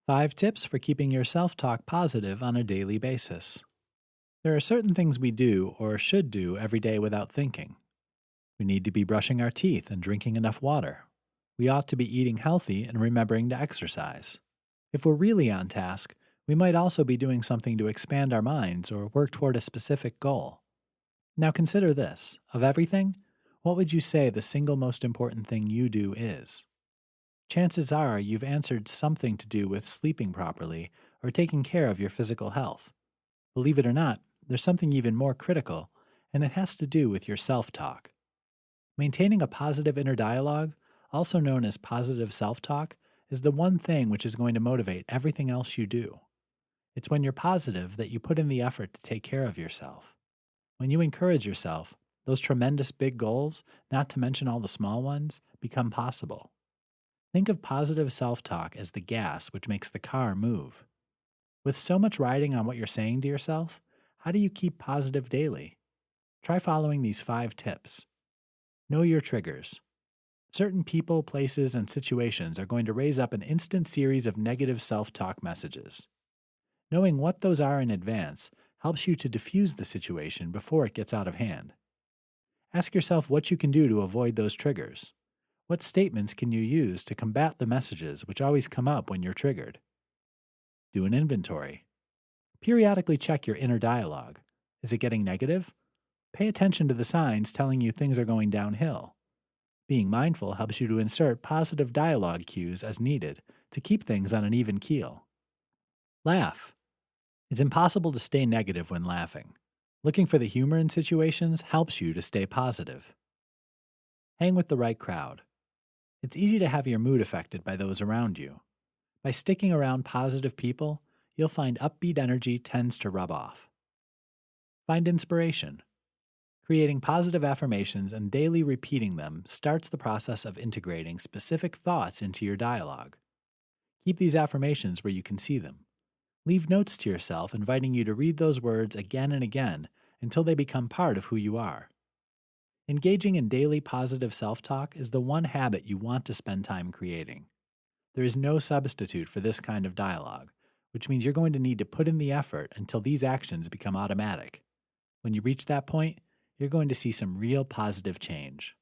5 tips for keeping your self talk positive on a daily basis. There are certain things we do or should do every day without thinking. We need to be brushing our teeth and drinking enough water. We ought to be eating healthy and remembering to exercise. If we're really on task, we might also be doing something to expand our minds or work toward a specific goal. Now consider this: of everything, what would you say the single most important thing you do is? Chances are you've answered something to do with sleeping properly or taking care of your physical health. Believe it or not, there's something even more critical, and it has to do with your self talk. Maintaining a positive inner dialogue, also known as positive self talk, is the one thing which is going to motivate everything else you do. It's when you're positive that you put in the effort to take care of yourself. When you encourage yourself, those tremendous big goals, not to mention all the small ones, become possible. Think of positive self talk as the gas which makes the car move. With so much riding on what you're saying to yourself, how do you keep positive daily? Try following these 5 tips. Know your triggers. Certain people, places, and situations are going to raise up an instant series of negative self talk messages. Knowing what those are in advance helps you to diffuse the situation before it gets out of hand. Ask yourself what you can do to avoid those triggers. What statements can you use to combat the messages which always come up when you're triggered? Do an inventory. Periodically check your inner dialogue. Is it getting negative? Pay attention to the signs telling you things are going downhill. Being mindful helps you to insert positive dialogue cues as needed to keep things on an even keel. Laugh. It's impossible to stay negative when laughing. Looking for the humor in situations helps you to stay positive. Hang with the right crowd. It's easy to have your mood affected by those around you. By sticking around positive people, you'll find upbeat energy tends to rub off. Find inspiration. Creating positive affirmations and daily repeating them starts the process of integrating specific thoughts into your dialogue. Keep these affirmations where you can see them. Leave notes to yourself inviting you to read those words again and again until they become part of who you are. Engaging in daily positive self-talk is the one habit you want to spend time creating. There is no substitute for this kind of dialogue, which means you're going to need to put in the effort until these actions become automatic. When you reach that point, you're going to see some real positive change.